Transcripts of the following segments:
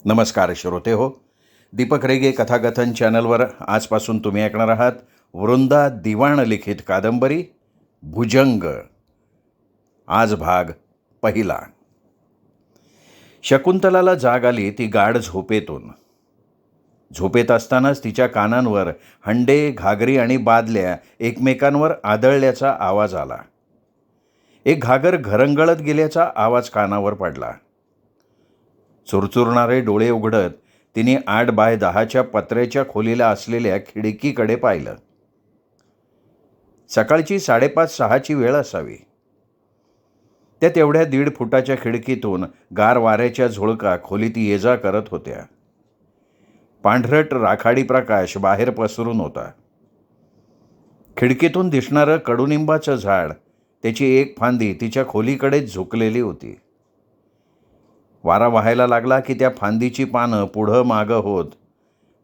नमस्कार श्रोते हो. दीपक रेगे कथाकथन चॅनलवर आजपासून तुम्ही ऐकणार आहात वृंदा दिवाण लिखित कादंबरी भुजंग. आज भाग पहिला. शकुंतलाला जाग आली ती गाढ झोपेतून. झोपेत असतानाच तिच्या कानांवर हंडे, घागरी आणि बादल्या एकमेकांवर आदळल्याचा आवाज आला. एक घागर घरंगळत गेल्याचा आवाज कानावर पडला. चुरचुरणारे डोळे उघडत तिने 8x10च्या पत्र्याच्या खोलीला असलेल्या खिडकीकडे पाहिलं. सकाळची 5:30-6ची वेळ असावी. त्या तेवढ्या 1.5 फुटाच्या खिडकीतून गार वाऱ्याच्या झुळका खोलीत ये जा करत होत्या. पांढरट राखाडी प्रकाश बाहेर पसरून होता. खिडकीतून दिसणारं कडुनिंबाचं झाड, त्याची एक फांदी तिच्या खोलीकडेच झुकलेली होती. वारा वाहायला लागला की त्या फांदीची पानं पुढं मागं होत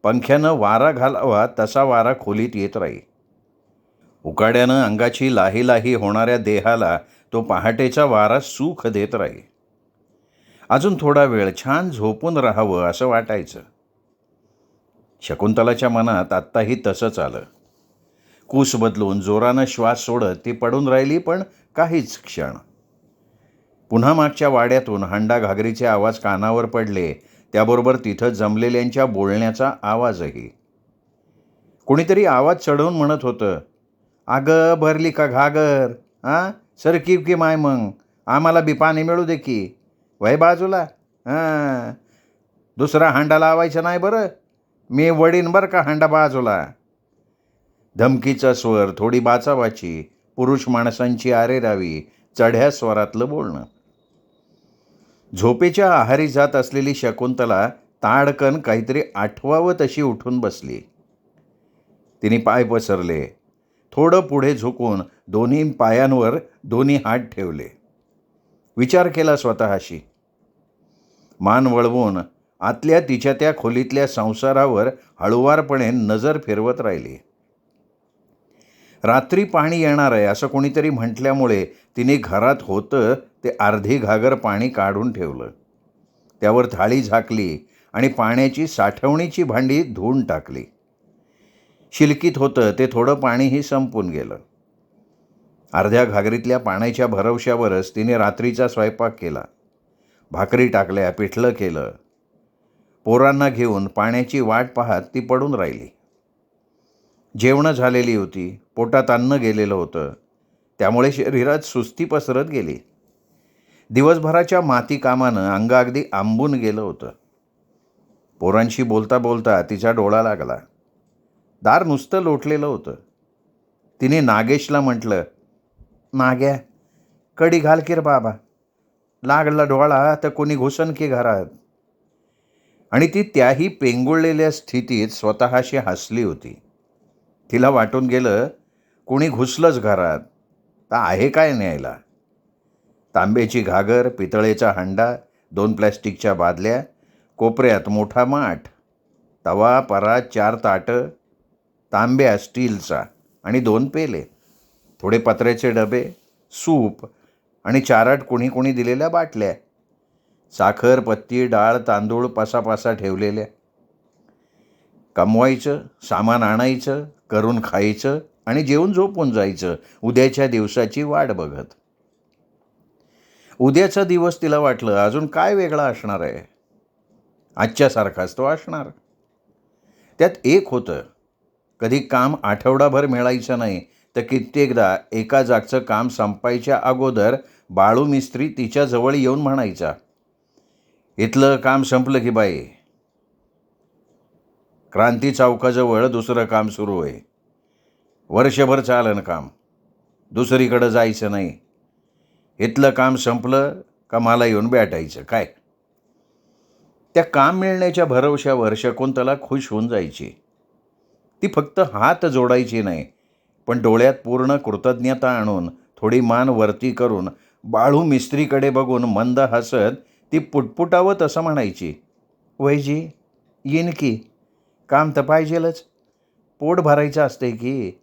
पंख्यानं वारा घालावा तसा वारा खोलीत येत राही. उकाड्यानं अंगाची लाही लाही होणाऱ्या देहाला तो पहाटेचा वारा सुख देत राही. अजून थोडा वेळ छान झोपून राहावं असं वाटायचं. शकुंतलाच्या मनात आत्ताही तसंच आलं. कूस बदलून जोरानं श्वास सोडत ती पडून राहिली, पण काहीच क्षण. पुन्हा मागच्या वाड्यातून हंडा घागरीचे आवाज कानावर पडले, त्याबरोबर तिथं जमलेल्यांच्या बोलण्याचा आवाजही. कुणीतरी आवाज चढवून म्हणत होतं, अगं भरली का घागर? सरकी की माय, मग आम्हाला बी पाणी मिळू दे की. वय बाजूला. दुसरा हांडा लावायचा नाही बरं, मी वडीन बरं का हांडा बाजूला. धमकीचा स्वर, थोडी बाचाबाची, पुरुष माणसांची आरेरावी, चढ्या स्वरातलं बोलणं. झोपेच्या आहारी जात असलेली शकुंतला ताडकन काहीतरी आठवावं तशी उठून बसली. तिने पाय पसरले. थोडं पुढे झुकून दोन्ही पायांवर दोन्ही हात ठेवले. विचार केला स्वतःशी. मान वळवून आतल्या तिच्या त्या खोलीतल्या संसारावर हळुवारपणे नजर फिरवत राहिली. रात्री पाणी येणार आहे असं कोणीतरी म्हटल्यामुळे तिने घरात होतं ते अर्धी घागर पाणी काढून ठेवलं. त्यावर थाळी झाकली आणि पाण्याची साठवणीची भांडी धुवून टाकली. शिलकीत होतं ते थोडं पाणीही संपून गेलं. अर्ध्या घागरीतल्या पाण्याच्या भरवशावरच तिने रात्रीचा स्वयंपाक केला. भाकरी टाकल्या, पिठलं केलं. पोरांना घेऊन पाण्याची वाट पाहत ती पडून राहिली. जेवणं झालेली होती, पोटात अन्न गेलेलं होतं, त्यामुळे शरीरात सुस्ती पसरत गेली. दिवसभराच्या माती कामानं अंग अगदी आंबून गेलं होतं. पोरांशी बोलता बोलता तिचा डोळा लागला. दार नुसतं लोटलेलं होतं. तिने नागेशला म्हटलं, नाग्या, कडी घाल की रे बाबा, लागला डोळा तर कोणी घुसन की घरात. आणि ती त्याही पेंगुळलेल्या स्थितीत स्वतःशी हसली होती. तिला वाटून गेलं, कोणी घुसलंच घरात तर आहे काय न्यायला. तांब्याची घागर, पितळेचा हंडा, 2 प्लॅस्टिकच्या बादल्या, कोपऱ्यात मोठा माठ, तवा, परात, 4 ताटं, तांब्या स्टीलचा आणि 2 पेले, थोडे पत्र्याचे डबे, सूप आणि 4-8 कोणी दिलेल्या बाटल्या, साखर, पत्ती, डाळ, तांदूळ पासापासा ठेवलेल्या. कमवायचं, सामान आणायचं, करून खायचं आणि जेवून झोपून जायचं, उद्याच्या दिवसाची वाट बघत. उद्याचा दिवस तिला वाटलं अजून काय वेगळा असणार आहे. आजच्यासारखाच तो असणार. त्यात एक होतं, कधी काम आठवडाभर मिळायचं नाही तर कित्येकदा एका जागचं काम संपायच्या अगोदर बाळू मिस्त्री तिच्या जवळ येऊन म्हणायचा, इथलं काम संपलं की बाई, क्रांती चौकाजवळ दुसरं काम सुरू आहे. वर्षभर चालन काम, दुसरीकडं जायचं नाही. इथलं काम संपलं का मला येऊन भेटायचं काय. त्या काम मिळण्याच्या भरवशावर शकुंतला खुश होऊन जायची. ती फक्त हात जोडायची नाही, पण डोळ्यात पूर्ण कृतज्ञता आणून थोडी मान वरती करून बाळू मिस्त्रीकडे बघून मंद हसत ती पुटपुटावत असं म्हणायची, वैजी येईन की, काम तर पाहिजेलच, पोट भरायचं असतंय की.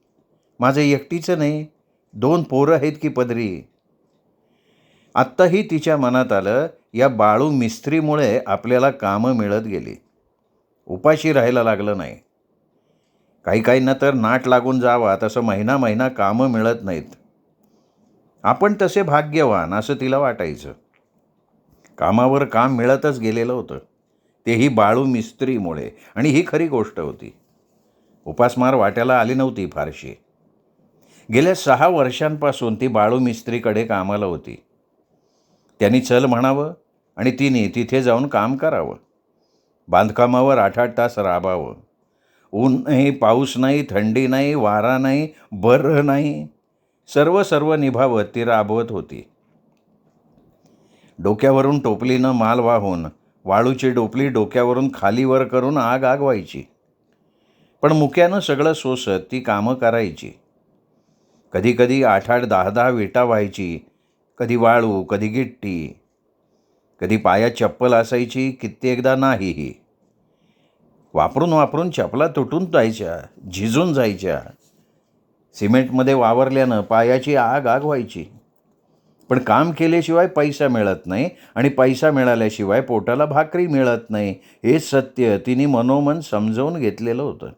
माझं एकटीचं नाही, 2 पोरं आहेत की पदरी. आत्ताही तिच्या मनात आलं, या बाळू मिस्त्रीमुळे आपल्याला कामं मिळत गेली. उपाशी राहायला लागलं नाही. काही काहींना तर नाट लागून जावा तसं महिना महिना कामं मिळत नाहीत. आपण तसे भाग्यवान असं तिला वाटायचं. कामावर काम मिळतच गेलेलं होतं, तेही बाळू मिस्त्रीमुळे. आणि ही खरी गोष्ट होती. उपासमार वाट्याला आली नव्हती फारशी. गेल्या 6 वर्षांपासून ती बाळू मिस्त्रीकडे कामाला होती. त्यांनी चल म्हणावं आणि तिने तिथे जाऊन काम करावं. बांधकामावर 8-8 तास राबावं. ऊन नाही, पाऊस नाही, थंडी नाही, वारा नाही, बरं नाही, सर्व निभावत ती राबवत होती. डोक्यावरून टोपलीनं माल वाहून वाळूची टोपली डोक्यावरून खालीवर करून आग आगवायची. पण मुक्यानं सगळं सोसत ती कामं करायची. कधी कधी 8-8, 10-10 विटा व्हायची. कधी वाळू, कधी गिट्टी. कधी पायात चप्पल असायची, कित्येकदा नाहीही. वापरून वापरून चपला तुटून जायच्या, झिजून जायच्या. सिमेंटमध्ये वावरल्यानं पायाची आग आगवायची. पण काम केल्याशिवाय पैसा मिळत नाही आणि पैसा मिळाल्याशिवाय पोटाला भाकरी मिळत नाही, हे सत्य तिने मनोमन समजावून घेतलेलं होतं.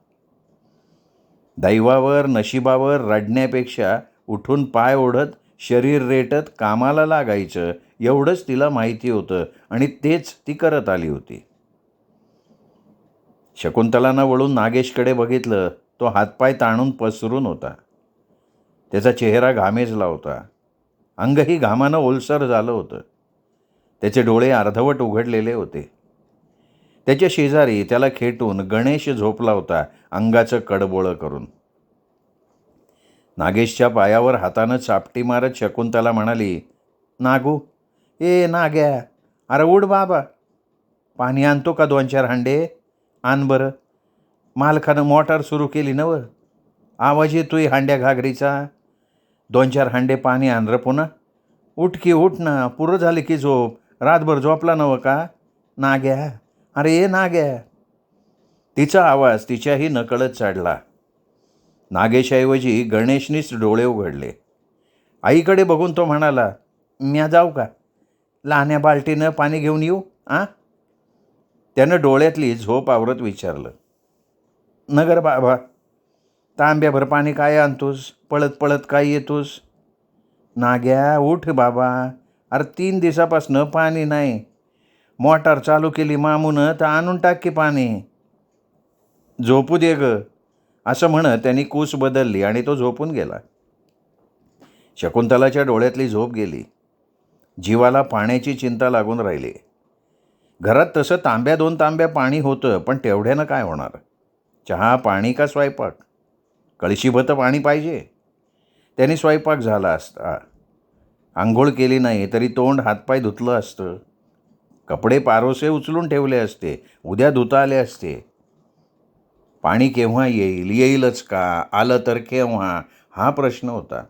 दैवावर, नशिबावर रडण्यापेक्षा उठून पाय ओढत, शरीर रेटत कामाला लागायचं, एवढंच तिला माहिती होतं आणि तेच ती करत आली होती. शकुंतलानं वळून नागेशकडे बघितलं. तो हातपाय ताणून पसरून होता. त्याचा चेहरा घामेजला होता. अंगही घामानं ओलसर झालं होतं. त्याचे डोळे अर्धवट उघडलेले होते. त्याच्या शेजारी त्याला खेटून गणेश झोपला होता, अंगाचं कडबोळं करून. नागेशच्या पायावर हातानं चापटी मारत शकुंतला म्हणाली, नागू, ए नाग्या, अरे उठ बाबा, पाणी आणतो का 2-4 हांडे? आण बरं. मालकानं मोटार सुरू केली नव, आवाज येतोय हांड्या घागरीचा. 2-4 हांडे पाणी आण र पुन्हा. उठ की उठ ना, पुरं झाले की झोप. रातभर झोपला नवं का नाग्या? अरे ए नाग्या. तिचा आवाज तिच्याही नकळत चढला. नागेशऐवजी गणेशनीच डोळे उघडले. आईकडे बघून तो म्हणाला, म्या जाऊ का? लहान्या बाल्टीनं पाणी घेऊन येऊ आ? त्यानं डोळ्यातली झोप आवरत विचारलं. नगर बाबा, तांब्याभर पाणी काय आणतोस? पळत पळत काय येतोस? नाग्या उठ बाबा, अरे 3 दिवसापासनं पाणी नाही. मोटार चालू केली मामूनं तर आणून टाक की पाणी. झोपू दे ग, असं म्हणत त्यांनी कूस बदलली आणि तो झोपून गेला. शकुंतलाच्या डोळ्यातली झोप गेली. जीवाला पाण्याची चिंता लागून राहिली. घरात तसं 2 तांब्या पाणी होतं, पण तेवढ्यानं काय होणार? चहा, पाणी का स्वयंपाक? कळशीभर पाणी पाहिजे. त्याने स्वयंपाक झाला असता. आंघोळ केली नाही तरी तोंड हातपाय धुतलं असतं. कपडे पारोसे उचलून ठेवले असते, उद्या धुता आले असते. पाणी केव्हा येईल? येईलच का? आलं तर केव्हा? हा प्रश्न होता.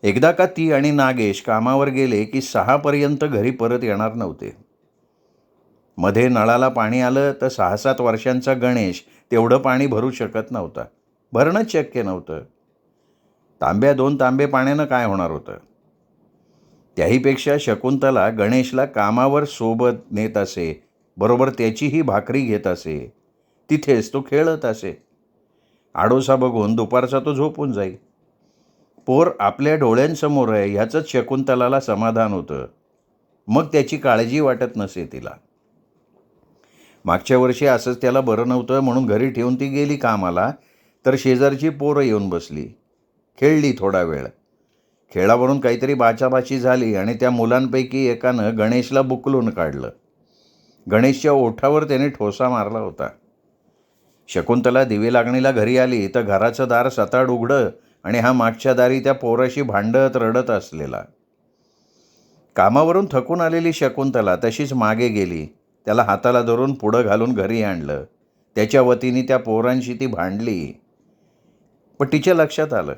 एकदा का ती आणि नागेश कामावर गेले की 6 पर्यंत घरी परत येणार नव्हते. मध्ये नळाला पाणी आलं तर 6-7 वर्षांचा गणेश तेवढं पाणी भरू शकत नव्हता. भरणंच शक्य नव्हतं. 2 तांबे पाण्यानं काय होणार होतं? त्याहीपेक्षा शकुंतला गणेशला कामावर सोबत नेत असे, बरोबर त्याचीही भाकरी घेत असे. तिथेच तो खेळत असे. आडोसा बघून दुपारचा तो झोपून जाई. पोर आपल्या डोळ्यांसमोर आहे ह्याचंच शकुंतलाला समाधान होतं. मग त्याची काळजी वाटत नसे तिला. मागच्या वर्षी असंच त्याला बरं नव्हतं म्हणून घरी ठेवून ती गेली कामाला, तर शेजारची पोरं येऊन बसली. खेळली थोडा वेळ. खेळावरून काहीतरी बाचाबाची झाली आणि त्या मुलांपैकी एकानं गणेशला बुकलून काढलं. गणेशच्या ओठावर त्याने ठोसा मारला होता. शकुंतला दिवे लागणीला घरी आली तर घराचं दार सताड उघडं आणि हा मागच्या दारी त्या पोराशी भांडत रडत असलेला. कामावरून थकून आलेली शकुंतला तशीच मागे गेली. त्याला हाताला धरून पुढं घालून घरी आणलं. त्याच्या वतीने त्या पोरांशी ती भांडली. पण तिच्या लक्षात आलं,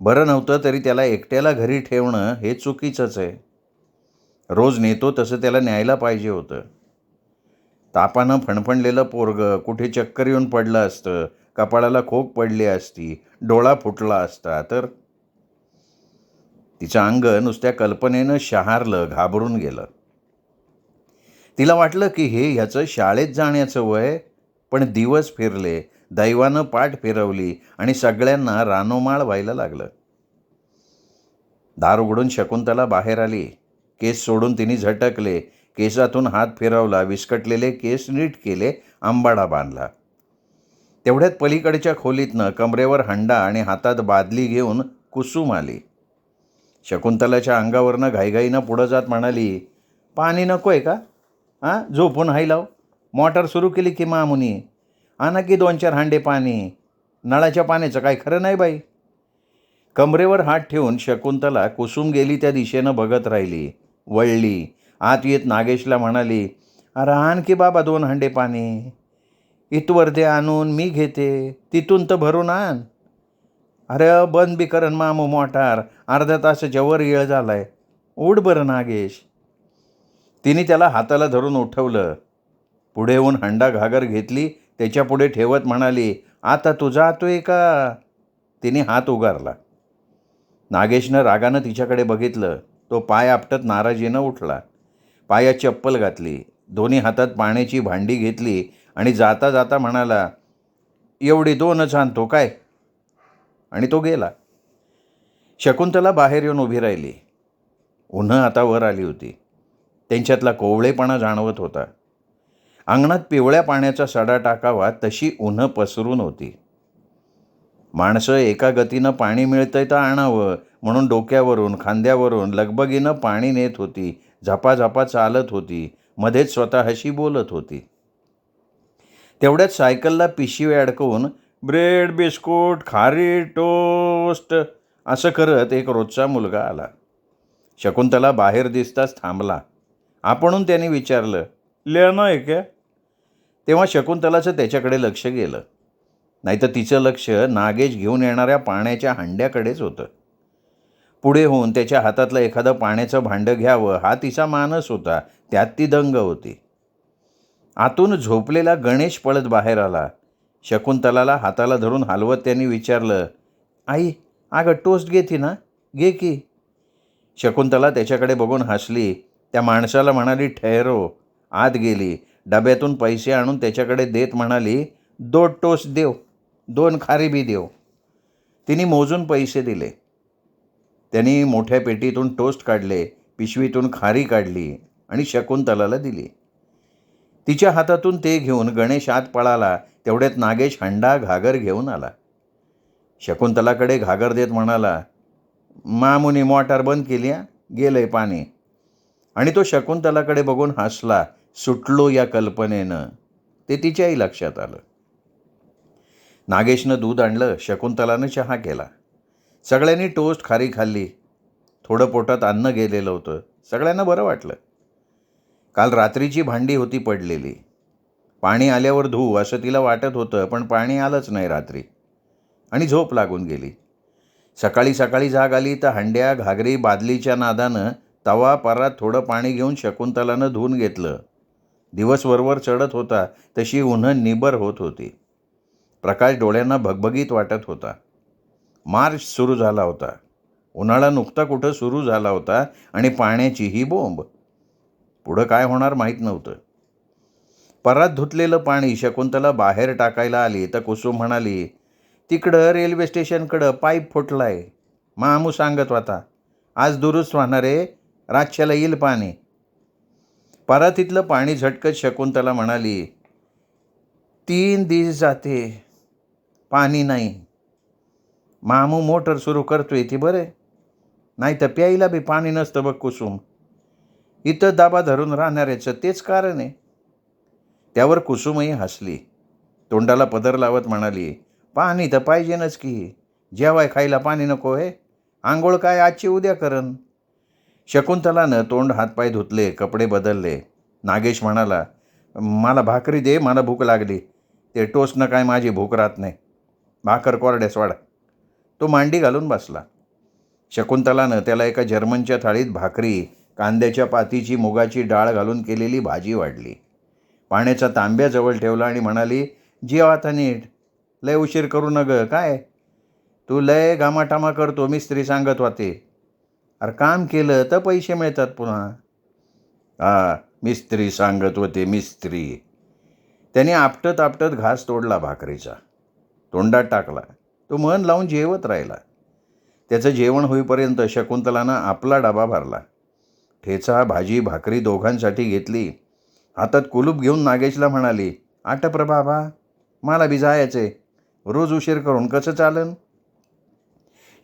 बरं नव्हतं तरी त्याला एकट्याला घरी ठेवणं हे चुकीचंच आहे. रोज नेतो तसं त्याला न्यायला पाहिजे होतं. तापानं फणफणलेलं पोरगं कुठे चक्कर येऊन पडलं असतं, कपाळाला खोक पडली असती, डोळा फुटला असता तर. तिचं अंग नुसत्या कल्पनेनं शहारलं, घाबरून गेलं. तिला वाटलं की हे ह्याचं शाळेत जाण्याचं वय. पण दिवस फिरले, दैवानं पाठ फिरवली आणि सगळ्यांना रानोमाळ व्हायला लागलं. दार उघडून शकुंतला बाहेर आली. केस सोडून तिने झटकले, केसातून हात फिरवला, विस्कटलेले केस नीट केले, आंबाडा बांधला. तेवढ्यात पलीकडच्या खोलीतनं कमरेवर हंडा आणि हातात बादली घेऊन कुसुम आली. शकुंतलाच्या अंगावरनं घाईघाईनं पुढं जात म्हणाली, पाणी नको आहे का? झोपून हाय लाव. मोटार सुरू केली की मामुनी. आणा की 2-4 हांडे पाणी. नळाच्या पाण्याचं काय खरं नाही बाई. कमरेवर हात ठेवून शकुंतला कुसुम गेली त्या दिशेनं बघत राहिली. वळली. आत येत नागेशला म्हणाली, अरे आण की बाबा 2 हांडे पाणी. इथवर दे आणून, मी घेते. तिथून तर भरून आण. अरे बंद बी करन मामू मोटार. अर्ध्या तासाच्या वर येळ झालाय. उठ बरं नागेश. तिने त्याला हाताला धरून उठवलं. पुढे येऊन हंडा घागर घेतली, त्याच्या पुढे ठेवत म्हणाली, आता तू जातोय का? तिने हात उगारला. नागेशनं रागानं तिच्याकडे बघितलं. तो पाय आपटत नाराजीनं उठला. पायात चप्पल घातली, दोन्ही हातात पाण्याची भांडी घेतली आणि जाता जाता म्हणाला, एवढी 2च आणतो काय? आणि तो गेला. शकुंतला बाहेर येऊन उभी राहिली. उन्हं आता वर आली होती. त्यांच्यातला कोवळेपणा जाणवत होता. अंगणात पिवळ्या पाण्याचा सडा टाकावा तशी उन्हं पसरून होती. माणसं एका गतीनं पाणी मिळतंय तर आणावं म्हणून डोक्यावरून, खांद्यावरून लगबगीनं पाणी नेत होती. झपाझपा चालत होती. मध्येच स्वतःशी बोलत होती. तेवढ्यात सायकलला पिशवी अडकवून ब्रेड, बिस्कुट, खारी, टोस्ट असं करत एक रोजचा मुलगा आला. शकुंतला बाहेर दिसताच थांबला. आपणहून त्याने विचारलं, लेणं आहे का? तेव्हा शकुंतलाचं त्याच्याकडे लक्ष गेलं. नाहीतर तिचं लक्ष नागेश घेऊन येणाऱ्या पाण्याच्या हंड्याकडेच होतं. पुढे होऊन त्याच्या हातातलं एखादं पाण्याचं भांडं घ्यावं हा तिचा मानस होता. त्यात ती दंग होती. आतून झोपलेला गणेश पळत बाहेर आला. शकुंतलाला हाताला धरून हलवत त्यांनी विचारलं, आई अगं टोस्ट घेते ना, घे की. शकुंतला त्याच्याकडे बघून हसली. त्या माणसाला म्हणाली, ठहरो. आत गेली. डब्यातून पैसे आणून त्याच्याकडे देत म्हणाली, 2 टोस्ट देव, 2 खारी बी देव. तिने मोजून पैसे दिले. त्यांनी मोठ्या पेटीतून टोस्ट काढले, पिशवीतून खारी काढली आणि शकुंतलाला दिली. तिच्या हातातून ते घेऊन गणेश आत पळाला. तेवढ्यात नागेश हंडा घागर घेऊन आला. शकुंतलाकडे घागर देत म्हणाला, मामुनी मोटार बंद केली, गेलंय पाणी. आणि तो शकुंतलाकडे बघून हसला. सुटलो या कल्पनेनं. ते तिच्याही लक्षात आलं. नागेशनं दूध आणलं. शकुंतलानं चहा केला. सगळ्यांनी टोस्ट खारी खाल्ली. थोडं पोटात अन्न गेलेलं होतं. सगळ्यांना बरं वाटलं. काल रात्रीची भांडी होती पडलेली. पाणी आल्यावर धुऊ असं तिला वाटत होतं, पण पाणी आलंच नाही रात्री आणि झोप लागून गेली. सकाळी सकाळी जाग आली तर हंड्या, घागरी, बादलीच्या नादानं तवा परात थोडं पाणी घेऊन शकुंतलानं धुवून घेतलं. दिवस वरवर चढत होता तशी उन्हं निबर होत होती. प्रकाश डोळ्यांना भगभगीत वाटत होता. मार्च सुरू झाला होता. उन्हाळा नुकता कुठं सुरू झाला होता आणि पाण्याची ही बोंब. पुढं काय होणार माहीत नव्हतं. परात धुतलेलं पाणी शकुंतला बाहेर टाकायला आली तर कुसुम म्हणाली, तिकडं रेल्वे स्टेशनकडं पाईप फुटलाय. मामू सांगत होता, आज दुरुस्त होणार आहे, रातच्याला येईल पाणी. परातीतलं पाणी झटकत शकुंतला म्हणाली, 3 दिवस जाते, पाणी नाही. मामू मोटर सुरू करतोय ती बरे, नाही तर प्यायला बी पाणी नसतं बघ कुसुम. इथं दाबा धरून राहणाऱ्याचं तेच कारण आहे. त्यावर कुसुमही हसली. तोंडाला पदर लावत म्हणाली, पाणी तर पाहिजेनच की. जेवाय खायला पाणी नको आहे. आंघोळ काय आजची उद्या करन. शकुंतलानं तोंड हातपाय धुतले, कपडे बदलले. नागेश म्हणाला, मला भाकरी दे, मला भूक लागली. ते टोस्टनं काय माझी भूक राहत नाही. भाकर कोरड्यास वाढ. तो मांडी घालून बसला. शकुंतलानं त्याला एका जर्मनच्या थाळीत भाकरी, कांद्याच्या पातीची मुगाची डाळ घालून केलेली भाजी वाढली. पाण्याचा तांब्या जवळ ठेवला आणि म्हणाली, जेव आता नीट. लय उशीर करू न ग. काय तू लय घामाटामा करतो, मिस्त्री सांगत होते. अरे काम केलं तर पैसे मिळतात पुन्हा. हा, मिस्त्री सांगत होते मिस्त्री. त्याने आपटत आपटत घास तोडला भाकरीचा, तोंडात टाकला. तो मन लावून जेवत राहिला. त्याचं जेवण होईपर्यंत शकुंतलानं आपला डबा भरला. ठेचा भाजी भाकरी दोघांसाठी घेतली. हातात कुलूप घेऊन नागेशला म्हणाली, आटप रे बाबा, मला बी जायचंय. रोज उशीर करून कसं चालन.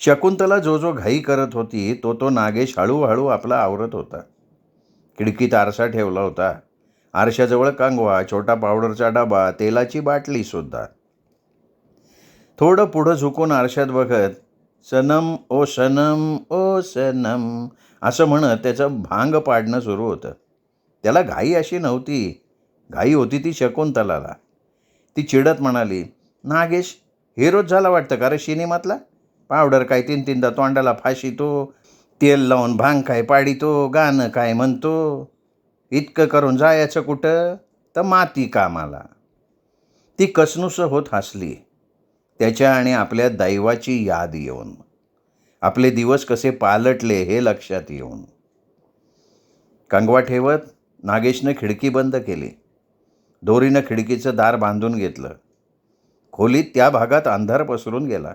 शकुंतला जो जो घाई करत होती तो नागेश हळूहळू आपला आवरत होता. खिडकीत आरसा ठेवला होता. आरशाजवळ कंगवा, छोटा पावडरचा डबा, तेलाची बाटली सुद्धा. थोडं पुढं झुकून आरशात बघत सनम ओ सनम ओ सनम असं म्हणत त्याचं भांग पाडणं सुरू होतं. त्याला घाई अशी नव्हती. घाई होती ती शकुंतलाला. ती चिडत म्हणाली, नागेश, हिरोच झाला वाटतं का रे सिनेमातला. पावडर काय 3-3दा तोंडाला फाशीतो, तेल लावून भांग काय पाडितो, गाणं काय म्हणतो. इतकं करून जायचं कुठं, तर माती कामाला. ती कसनुसं होत हसली. त्याच्या आणि आपल्या दैवाची याद येऊन, आपले दिवस कसे पालटले हे लक्षात येऊन. कंगवा ठेवत नागेशनं खिडकी बंद केली. दोरीनं खिडकीचं दार बांधून घेतलं. खोलीत त्या भागात अंधार पसरून गेला.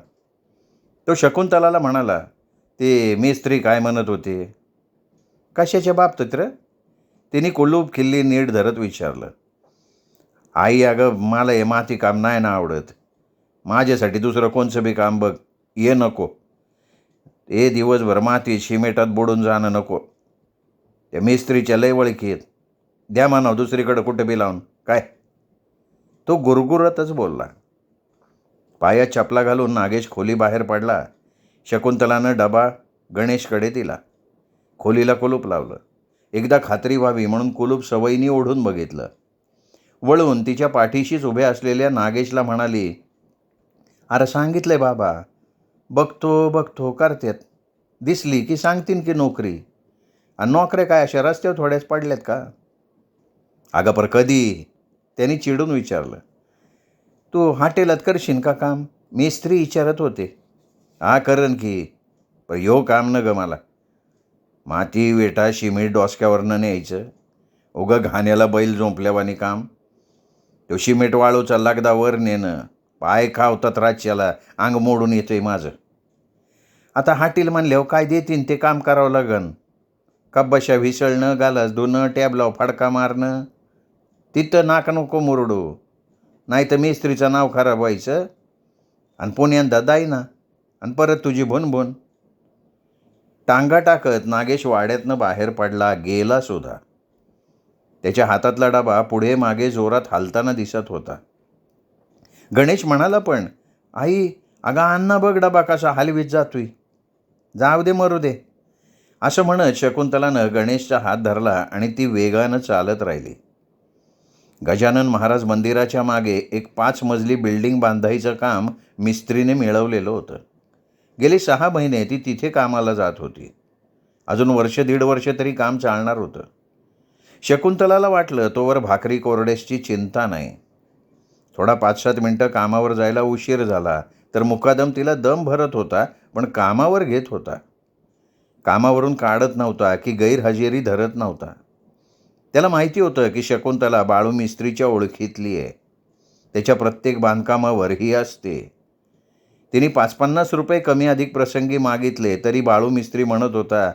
तो शकुंतलाला म्हणाला, ते मिस्त्री काय म्हणत होते. कशाच्या बाबतीत रे. तिने कुलूप खिल्ली नीट धरत विचारलं. आई, अगं मला हे माती काम नाही ना आवडत. माझ्यासाठी दुसरं कोणचं बी काम बघ, ये नको. हे दिवसभर माती शिमेटात बुडून जाणं नको. त्या मिस्त्रीच्या लय वळखीत, द्या म्हणावं दुसरीकडं कुठं बी लावून. काय. तो गुरगुरतच बोलला. पायात चपला घालून नागेश खोली बाहेर पडला. शकुंतलानं डबा गणेशकडे दिला. खोलीला कुलूप लावलं. एकदा खात्री व्हावी म्हणून कुलूप सवयीने ओढून बघितलं. वळून तिच्या पाठीशीच उभ्या असलेल्या नागेशला म्हणाली, अरे सांगितलंय बाबा, बघतो करतेत. दिसली की सांगतीन की नोकरी. आणि नोकऱ्या काय अशा रस्त्यावर थोड्याच पडल्यात का. अगं पर कधी. त्यांनी चिडून विचारलं. तू हॉटेलात करशील का काम. मिस्त्री विचारत होते. हा करण की, पण ह्यो काम न ग मला. माती वेटा शिमीट डोसक्यावरनं न्यायचं. उगं घाण्याला बैल झोंपल्यावानी काम. तो शिमेट वाळूचा लगदा वर नेणं. पाय खावतात राज्याला, अंग मोडून येतंय माझं. आता हाटील म्हणल्यावर काय देतीन ते काम करावं लागन. कब्बशा विसळणं, गालास धुणं, टॅबलाव फडका मारणं. तिथं नाक नको मुरडू. नाही तर मिस्त्रीचं नाव खराब व्हायचं आणि पुण्यांदा दाईना आणि परत तुझी भुनभुन. टांगा टाकत नागेश वाड्यातनं बाहेर पडला, गेला सुद्धा. त्याच्या हातातला डबा पुढे मागे जोरात हालताना दिसत होता. गणेश म्हणाला पण, आई अगं अण्णा बघ डबा कसा हलवीत जातोय. जाऊ दे मरू दे. असं म्हणत शकुंतलानं गणेशचा हात धरला आणि ती वेगानं चालत राहिली. गजानन महाराज मंदिराच्या मागे एक 5 मजली बिल्डिंग बांधायचं काम मिस्त्रीने मिळवलेलं होतं. गेली 6 महिने ती तिथे कामाला जात होती. अजून 1-1.5 वर्ष तरी काम चालणार होतं. शकुंतलाला वाटलं तोवर भाकरी कोरडेसची चिंता नाही. थोडा 5-7 मिनटं कामावर जायला उशीर झाला तर मुकादम तिला दम भरत होता, पण कामावर घेत होता. कामावरून काढत नव्हता की गैरहजेरी धरत नव्हता. त्याला माहिती होतं की शकुंतला बाळू मिस्त्रीच्या ओळखीतली आहे. त्याच्या प्रत्येक बांधकामावर ही असते. तिने 5-50 रुपये कमी अधिक प्रसंगी मागितले तरी बाळू मिस्त्री म्हणत होता,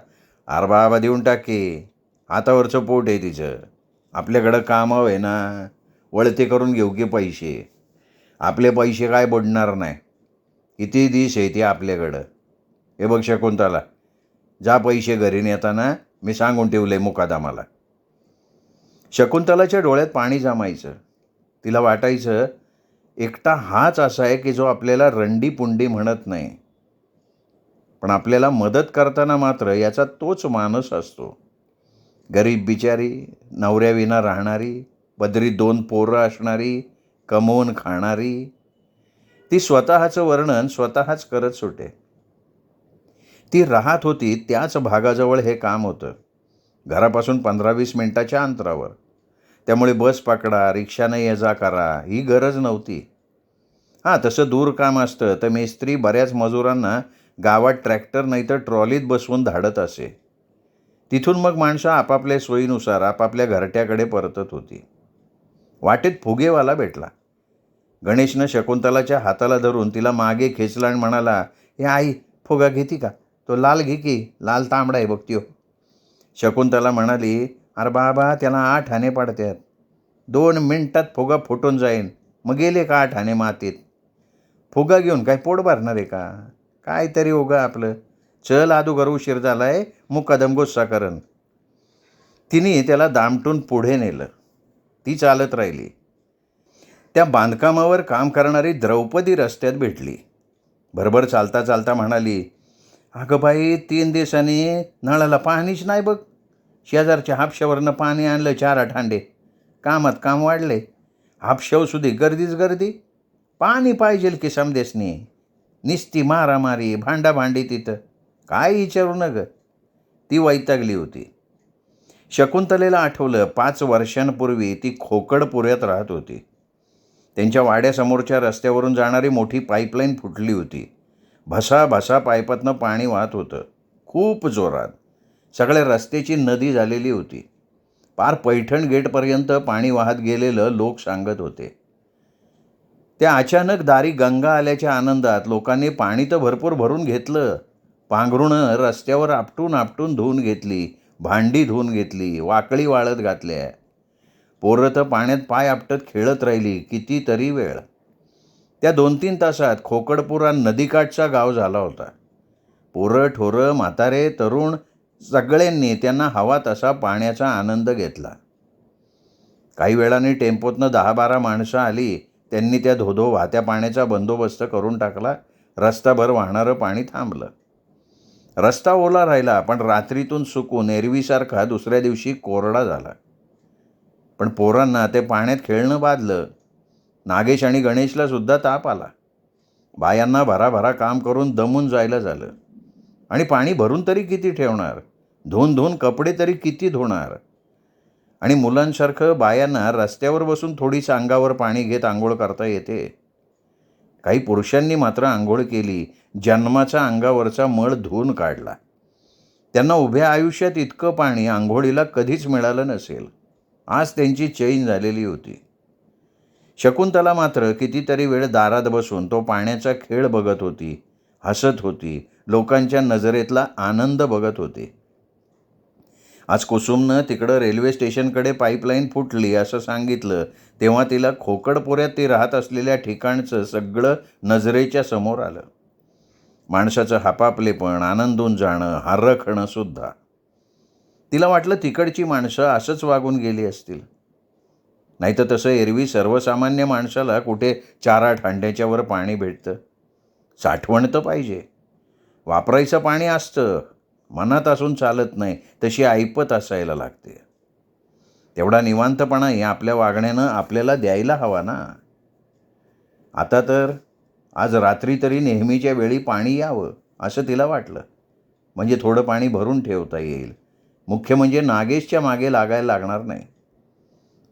अरे बाबा देऊन टाके, हातावरचं पोट आहे तिचं. आपल्याकडं कामावं आहे ना, वळते करून घेऊ की पैसे. आपले पैसे काय बुडणार नाही. किती दिस आहे ते आपल्याकडं. हे बघ शकुंतला, जा पैसे घरी नेताना मी सांगून ठेवले मुकादमाला. शकुंतलाच्या डोळ्यात पाणी जमायचं. तिला वाटायचं एकटा हाच असा आहे की जो आपल्याला रंडी पुंडी म्हणत नाही, पण आपल्याला मदत करताना मात्र याचा तोच माणूस असतो. गरीब बिचारी, नवऱ्याविना राहणारी, पदरी 2 पोरं असणारी, कमवून खाणारी. ती स्वतःचं वर्णन स्वतःच करत सुटे. ती राहत होती त्याच भागाजवळ हे काम होतं. घरापासून 15-20 मिनिटाच्या अंतरावर. त्यामुळे बस पकडा, रिक्षानं ये जा करा ही गरज नव्हती. हां, तसं दूर काम असतं तर मिस्त्री बऱ्याच मजुरांना गावात ट्रॅक्टर नाही तर ट्रॉलीत बसवून धाडत असे. तिथून मग माणसं आपापल्या सोयीनुसार आपापल्या घरट्याकडे परतत होती. वाटेत फुगेवाला भेटला. गणेशनं शकुंतलाच्या हाताला धरून तिला मागे खेचला आणि म्हणाला, "हे आई, फुगा घेती का? तो लाल घे की, लाल तांबडा आहे बघ त्यो." शकुंतला म्हणाली, "अरे बाबा, त्याला 8 आणे पडतात. 2 मिनिटात फुगा फुटून जाईन. मग गेले का 8 आणे मातीत. फुगा घेऊन काय पोट भरणार आहे का? काहीतरी उगा आपलं. चल, अदुगर उशीर झालाय, मुकादम गुस्सा करन." तिने त्याला दामटून पुढे नेलं. ती चालत राहिली. त्या बांधकामावर काम करणारी द्रौपदी रस्त्यात भेटली. भरभर चालता चालता म्हणाली, "अगं बाई, 3 दिवसांनी नळाला पाणीच नाही बघ. शेजारच्या हापशावरनं पाणी आणलं 4-8 हांडे. कामात काम वाढले. हापशावसुधी गर्दीच गर्दी. पाणी पाहिजेल की समदेसनी. निस्ती मारामारी, भांडाभांडी तिथं. काय विचारू न गं." ती वैतागली होती. शकुंतलेला आठवलं 5 वर्षांपूर्वी ती खोकडपुऱ्यात राहत होती. त्यांच्या वाड्यासमोरच्या रस्त्यावरून जाणारी मोठी पाईपलाईन फुटली होती. भसाभसा पाईपातनं पाणी वाहत होतं, खूप जोरात. सगळ्या रस्त्याची नदी झालेली होती. पार पैठण गेटपर्यंत पाणी वाहत गेलेलं लोक सांगत होते. त्या अचानक दारी गंगा आल्याच्या आनंदात लोकांनी पाणी तर भरपूर भरून घेतलं. पांघरुणं रस्त्यावर आपटून आपटून धुवून घेतली, भांडी धुवून घेतली, वाकळी वाळत घातल्या. पोरं तर पाण्यात पाय आपटत खेळत राहिली कितीतरी वेळ. त्या 2-3 तासात खोकडपुरा नदीकाठचा गाव झाला होता. पोरं, ठोरं, म्हातारे, तरुण सगळ्यांनी त्यांना हवा तसा पाण्याचा आनंद घेतला. काही वेळाने टेम्पोतनं 10-12 माणसं आली. त्यांनी त्या धोधो वाहत्या पाण्याचा बंदोबस्त करून टाकला. रस्ताभर वाहणारं पाणी थांबलं. रस्ता ओला राहिला, पण रात्रीतून सुकून एरवीसारखा दुसऱ्या दिवशी कोरडा झाला. पण पोरांना ते पाण्यात खेळणं बाधलं. नागेश आणि गणेशला सुद्धा ताप आला. बायांना भराभरा काम करून दमून जायला झालं. आणि पाणी भरून तरी किती ठेवणार? धुवून धुवून कपडे तरी किती धुणार? आणि मुलांसारखं बायांना रस्त्यावर बसून थोडीच अंगावर पाणी घेत आंघोळ करता येते. काही पुरुषांनी मात्र आंघोळ केली. जन्माचा अंगावरचा मळ धुवून काढला. त्यांना उभ्या आयुष्यात इतकं पाणी आंघोळीला कधीच मिळालं नसेल. आज त्यांची चैन झालेली होती. शकुंतला मात्र कितीतरी वेळ दारात बसून तो पाण्याचा खेळ बघत होती, हसत होती, लोकांच्या नजरेतला आनंद बघत होती. आज कुसुमनं तिकडं रेल्वे स्टेशनकडे पाईपलाईन फुटली असं सांगितलं तेव्हा तिला खोकडपुऱ्यात ती राहत असलेल्या ठिकाणचं सगळं नजरेच्या समोर आलं. माणसाचं हापापलेपण, आनंदून जाणं, हर्रखणं सुद्धा. तिला वाटलं तिकडची माणसं असंच वागून गेली असतील. नाही तर तसं एरवी सर्वसामान्य माणसाला कुठे 4-8 हांड्याच्यावर पाणी भेटतं. साठवण तर पाहिजे. वापरायचं पाणी असतं, मनात असून चालत नाही, तशी ऐपत असायला लागते. तेवढा निवांतपणाही आपल्या वागण्यानं आपल्याला द्यायला हवा ना. आता तर आज रात्री तरी नेहमीच्या वेळी पाणी यावं असं तिला वाटलं. म्हणजे थोडं पाणी भरून ठेवता येईल. मुख्य म्हणजे नागेशच्या मागे लागायला लागणार नाही.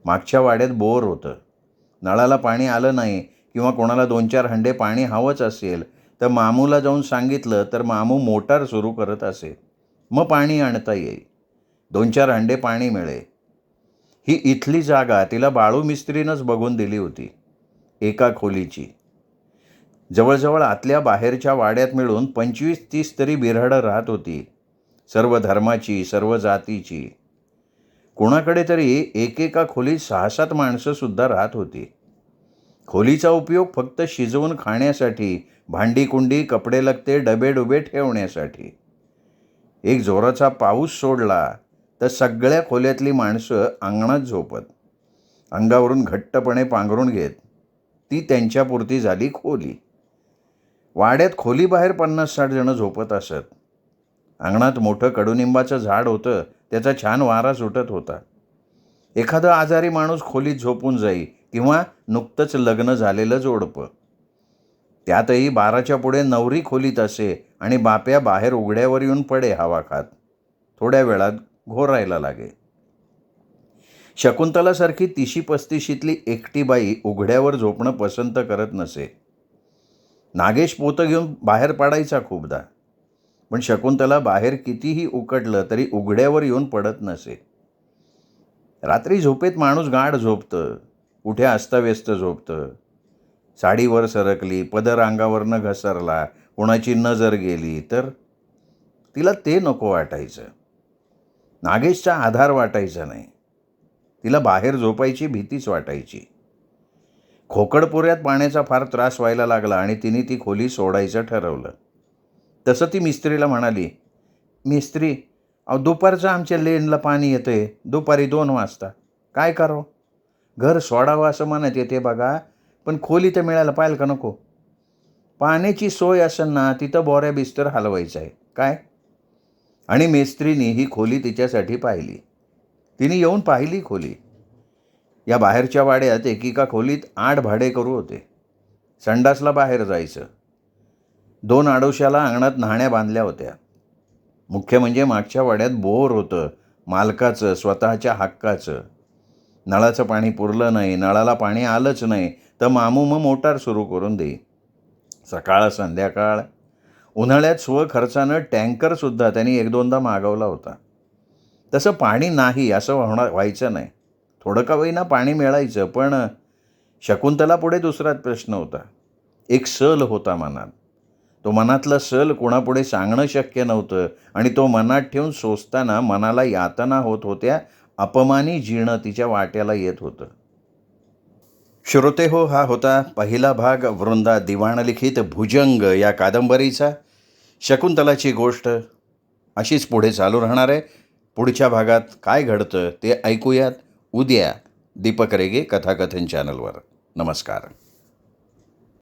मागच्या वाड्यात बोर होतं. नळाला पाणी आलं नाही किंवा कोणाला 2-4 हंडे पाणी हवंच असेल तर मामूला जाऊन सांगितलं तर मामू मोटार सुरू करत असे. मग पाणी आणता येईल. 2-4 हंडे पाणी मिळे. ही इथली जागा तिला बाळू मिस्त्रीनंच बघून दिली होती. एका खोलीची. जवळजवळ आतल्या बाहेरच्या वाड्यात मिळून 25-30 तरी बिऱ्हाडं राहत होती. सर्व धर्माची, सर्व जातीची. कोणाकडे तरी एकेका खोलीत 6-7 माणसंसुद्धा राहत होती. खोलीचा उपयोग फक्त शिजवून खाण्यासाठी, भांडी-कुंडी, कपडे लत्ते, डबे-डुबे ठेवण्यासाठी. एक जोराचा पाऊस सोडला तर सगळ्या खोल्यातली माणसं अंगणात झोपत. अंगावरून घट्टपणे पांघरून घेत. ती त्यांच्यापुरती झाली खोली. वाड्यात खोलीबाहेर 50-60 जणं झोपत असत. अंगणात मोठं कडुनिंबाचं झाड होतं. त्याचा छान वारा सुटत होता. एखादं आजारी माणूस खोलीत झोपून जाई किंवा नुकतंच लग्न झालेलं जोडपं. त्यातही 12च्या पुढे नवरी खोलीत असे आणि बाप्या बाहेर उघड्यावर येऊन पडे हवा खात. थोड्या वेळात घोरायला लागे. शकुंतलासारखी 30-35शीतली एकटी बाई उघड्यावर झोपणं पसंत करत नसे. नागेश पोतं घेऊन बाहेर पडायचा खूपदा. पण शकुंतला बाहेर कितीही उकडलं तरी उघड्यावर येऊन पडत नसे. रात्री झोपेत माणूस गाढ झोपतं, कुठे अस्ताव्यस्त झोपतं. साडीवर सरकली, पदर अंगावरनं घसरला, कोणाची नजर गेली तर तिला ते नको वाटायचं. नागेशचा आधार वाटायचा नाही. तिला बाहेर झोपायची भीतीच वाटायची. खोकडपोऱ्यात पाण्याचा फार त्रास व्हायला लागला आणि तिने ती खोली सोडायचं ठरवलं. तसं ती मिस्त्रीला म्हणाली, मिस्त्री, अहो दुपारचं आमच्या लेनला पाणी येतंय, दुपारी 2 वाजता. काय करावं? घर सोडावं असं म्हणत येते बघा, पण खोली तर मिळायला पाहिजे का नको? पाण्याची सोय असेल ना, तिथं बोऱ्या बिस्तर हलवायचं आहे काय? आणि मेस्त्रीनी ही खोली तिच्यासाठी पाहिली. तिने येऊन पाहिली खोली. या बाहेरच्या वाड्यात एकेका खोलीत 8 भाडेकरू होते. संडासला बाहेर जायचं. 2 आडोशाला अंगणात न्हाण्या बांधल्या होत्या. मुख्य म्हणजे मागच्या वाड्यात बोर होतं, मालकाचं, स्वतःच्या हक्काचं. नळाचं पाणी पुरलं नाही, नळाला पाणी आलंच नाही, तर मामू मग मोटार सुरू करून देई. सकाळ संध्याकाळ. उन्हाळ्यात स्वखर्चानं टँकरसुद्धा त्यांनी 1-2दा मागवला होता. तसं पाणी नाही असं व्हायचं नाही. थोडं का होईना पाणी मिळायचं, पण शकुंतला पुढे दुसराच प्रश्न होता. एक सल होता मनात. तो मनातला सल कोणापुढे सांगणं शक्य नव्हतं आणि तो मनात ठेवून सोसताना मनाला यातना होत होत्या, अपमानी जीणं तिच्या वाट्याला येत होतं. श्रोते हो, हा होता पहिला भाग वृंदा दिवाण लिखित भुजंग या कादंबरीचा. शकुंतलाची गोष्ट अशीच पुढे चालू राहणार आहे. पुढच्या भागात काय घडतं ते ऐकूयात उद्या दीपक रेगे कथाकथन चॅनलवर. नमस्कार.